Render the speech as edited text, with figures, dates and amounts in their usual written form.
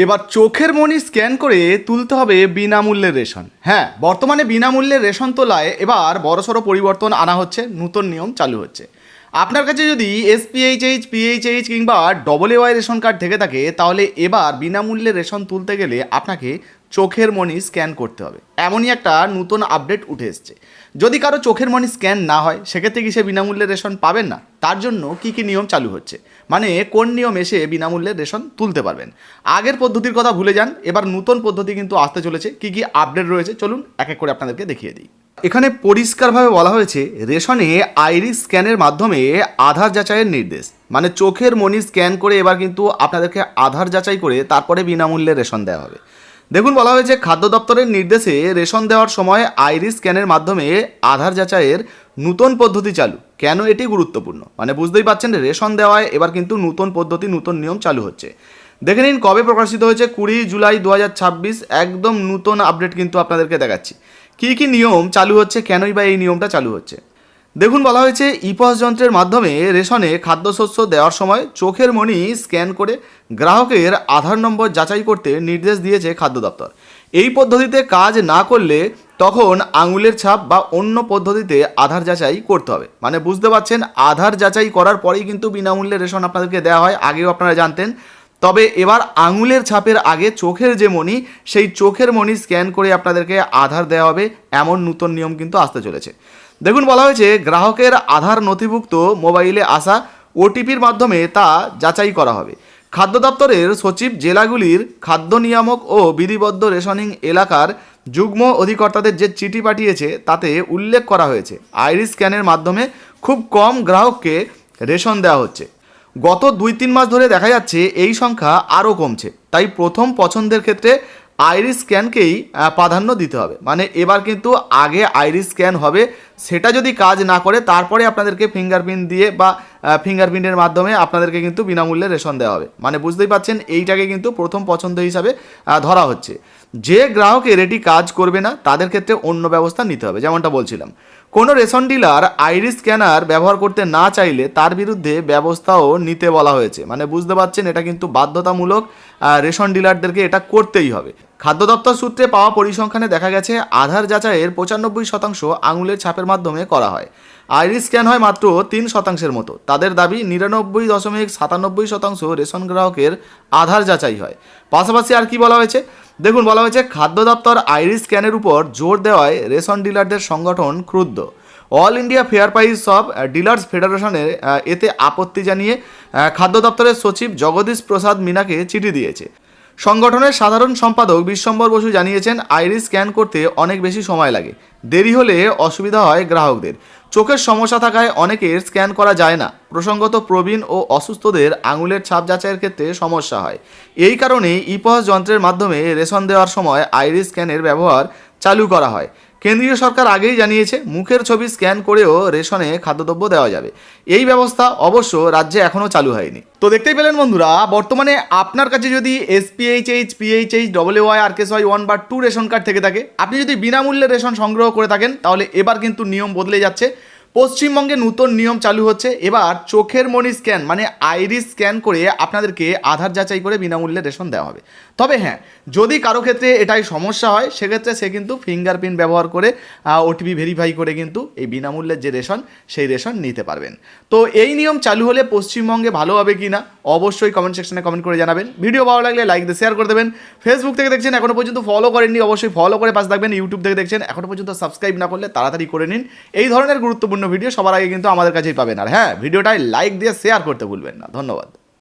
এবার চোখের মনি স্ক্যান করে তুলতে হবে বিনামূল্যের রেশন। হ্যাঁ, বর্তমানে বিনামূল্যের রেশন তোলায় এবার বড়সড় পরিবর্তন আনা হচ্ছে, নতুন নিয়ম চালু হচ্ছে। আপনার কাছে যদি এসপিএইচএইচ, পিএইচএইচ কিংবা ডবলএওয়াই রেশন কার্ড থেকে থাকে, তাহলে এবার বিনামূল্যে রেশন তুলতে গেলে আপনাকে চোখের মনি স্ক্যান করতে হবে। এমনই একটা নতুন আপডেট উঠে এসছে। যদি কারো চোখের মনি স্ক্যান না হয়, সেক্ষেত্রে কি সে বিনামূল্যে রেশন পাবেন না? তার জন্য কি কি নিয়ম চালু হচ্ছে, মানে কোন নিয়ম এসে বিনামূল্যে রেশন তুলতে পারবেন। আগের পদ্ধতির কথা ভুলে যান, এবার নতুন পদ্ধতি কিন্তু আসতে চলেছে। কি কি আপডেট রয়েছে চলুন এক এক করে আপনাদেরকে দেখিয়ে দিই। এখানে পরিষ্কারভাবে বলা হয়েছে রেশনে আইরিস স্ক্যানের মাধ্যমে আধার যাচাইয়ের নির্দেশ, মানে চোখের মনি স্ক্যান করে এবার কিন্তু আপনাদেরকে আধার যাচাই করে তারপরে বিনামূল্যে রেশন দেওয়া হবে। দেখুন, বলা হয়েছে খাদ্য দপ্তরের নির্দেশে রেশন দেওয়ার সময় আইরিস স্ক্যানের মাধ্যমে আধার যাচাইয়ের নতুন পদ্ধতি চালু। কেন এটি গুরুত্বপূর্ণ, মানে বুঝতেই পারছেন, রেশন দেওয়ায় এবার কিন্তু নতুন পদ্ধতি, নতুন নিয়ম চালু হচ্ছে। দেখে নিন কবে প্রকাশিত হয়েছে, 20 জুলাই 2026। একদম নতুন আপডেট কিন্তু আপনাদেরকে দেখাচ্ছি। কী কী নিয়ম চালু হচ্ছে, কেনই বা এই নিয়মটা চালু হচ্ছে। দেখুন, বলা হয়েছে ইপস যন্ত্রের মাধ্যমে রেশনে খাদ্যশস্য দেওয়ার সময় চোখের মনি স্ক্যান করে গ্রাহকের আধার নম্বর যাচাই করতে নির্দেশ দিয়েছে খাদ্য দপ্তর। এই পদ্ধতিতে কাজ না করলে তখন আঙুলের ছাপ বা অন্য পদ্ধতিতে আধার যাচাই করতে হবে। মানে বুঝতে পারছেন, আধার যাচাই করার পরেই কিন্তু বিনামূল্যে রেশন আপনাদেরকে দেওয়া হয়, আগেও আপনারা জানতেন। তবে এবার আঙুলের ছাপের আগে চোখের যে মনি, সেই চোখের মনি স্ক্যান করে আপনাদেরকে আধার দেওয়া হবে, এমন নতুন নিয়ম কিন্তু আসতে চলেছে। দেখুন, বলা হয়েছে গ্রাহকের আধার নথিভুক্ত মোবাইলে আসা ওটিপির মাধ্যমে তা যাচাই করা হবে। খাদ্য দপ্তরের সচিব জেলাগুলির খাদ্য নিয়ামক ও বিধিবদ্ধ রেশনিং এলাকার যুগ্ম অধিকর্তাদের যে চিঠি পাঠিয়েছে তাতে উল্লেখ করা হয়েছে আইরিস স্ক্যানের মাধ্যমে খুব কম গ্রাহককে রেশন দেওয়া হচ্ছে। গত 2-3 মাস ধরে দেখা যাচ্ছে এই সংখ্যা আরও কমছে। তাই প্রথম পছন্দের ক্ষেত্রে আইরিস স্ক্যানকেই প্রাধান্য দিতে হবে। মানে এবার কিন্তু আগে আইরিস স্ক্যান হবে, সেটা যদি কাজ না করে তারপরে আপনাদেরকে ফিঙ্গারপ্রিন্ট দিয়ে বা ফিঙ্গারপ্রিন্টের মাধ্যমে আপনাদেরকে কিন্তু বিনামূল্যে রেশন দেওয়া হবে। মানে বুঝতেই পারছেন, এইটাকে কিন্তু প্রথম পছন্দ হিসাবে ধরা হচ্ছে। যে গ্রাহকের এটি কাজ করবে না তাদের ক্ষেত্রে অন্য ব্যবস্থা নিতে হবে। যেমনটা বলছিলাম, কোনো রেশন ডিলার আইরিস স্ক্যানার ব্যবহার করতে না চাইলে তার বিরুদ্ধে ব্যবস্থাও নিতে বলা হয়েছে। মানে বুঝতে পারছেন, এটা কিন্তু বাধ্যতামূলক, রেশন ডিলারদেরকে এটা করতেই হবে। খাদ্য দপ্তর সূত্রে পাওয়া পরিসংখ্যানে দেখা গেছে আধার যাচাইয়ের 95% আঙুলের ছাপের মাধ্যমে করা হয়। আইরিস স্ক্যান হয় মাত্র 3% মতো। তাদের দাবি 99.97% রেশন গ্রাহকের আধার যাচাই হয়। পাশাপাশি আর কি বলা হয়েছে দেখুন, বলা হয়েছে খাদ্য দপ্তর আইরিস স্ক্যানের উপর জোর দেওয়ায় রেশন ডিলারদের সংগঠন ক্ষুব্ধ। All India fair price of dealers ফেডারেশনের এতে আপত্তি জানিয়ে খাদ্য দপ্তরের সচিব জগদীশ প্রসাদ মিনাকে চিঠি দিয়েছে। সংগঠনের সাধারণ সম্পাদক বিশ্বম্বর বসু জানিয়েছেন, আইরিস স্ক্যান করতে অনেক বেশি সময় লাগে, দেরি হলে অসুবিধা হয় গ্রাহকদের। চোখের সমস্যা থাকায় অনেকের স্ক্যান করা যায় না। প্রসঙ্গত প্রবীণ ও অসুস্থদের আঙুলের ছাপ যাচাইয়ের ক্ষেত্রে সমস্যা হয়। এই কারণে ইপস যন্ত্রের মাধ্যমে রেশন দেওয়ার সময় আইরিস স্ক্যানের ব্যবহার চালু করা হয়। কেন্দ্রীয় সরকার আগেই জানিয়েছে মুখের ছবি স্ক্যান করেও রেশনে খাদ্যদ্রব্য দেওয়া যাবে। এই ব্যবস্থা অবশ্য রাজ্যে এখনও চালু হয়নি। তো দেখতেই পেলেন বন্ধুরা, বর্তমানে আপনার কাছে যদি এসপিএইচএইচ, পিএইচএইচ, ডবলএওয়াই, আরকেএসওয়াই 1 বা 2 রেশন কার্ড থেকে থাকে, আপনি যদি বিনামূল্যে রেশন সংগ্রহ করে থাকেন, তাহলে এবার কিন্তু নিয়ম বদলে যাচ্ছে। পশ্চিমবঙ্গে নতুন নিয়ম চালু হচ্ছে। এবার চোখের মনি স্ক্যান মানে আইরিস স্ক্যান করে আপনাদেরকে আধার যাচাই করে বিনামূল্যে রেশন দেওয়া হবে। তবে হ্যাঁ, যদি কারো ক্ষেত্রে এটাই সমস্যা হয়, সেক্ষেত্রে সে কিন্তু ফিঙ্গারপ্রিন্ট ব্যবহার করে ওটিপি ভেরিফাই করে কিন্তু এই বিনামূল্যের যে রেশন, সেই রেশন নিতে পারবেন। তো এই নিয়ম চালু হলে পশ্চিমবঙ্গে ভালো হবে কি না অবশ্যই কমেন্ট সেকশনে কমেন্ট করে জানাবেন। ভিডিও ভালো লাগলে লাইক দিয়ে শেয়ার করে দেবেন। ফেসবুক থেকে দেখছেন, এখনও পর্যন্ত ফলো করেননি, অবশ্যই ফলো করে পাশে থাকবেন। ইউটিউব থেকে দেখছেন, এখনও পর্যন্ত সাবস্ক্রাইব না করলে তাড়াতাড়ি করে নিন। এই ধরনের গুরুত্বপূর্ণ ভিডিও সবার আগে কিন্তু আমাদের কাছেই পাবেন। আর হ্যাঁ, ভিডিওটায় লাইক দিয়ে শেয়ার করতে ভুলবেন না। ধন্যবাদ।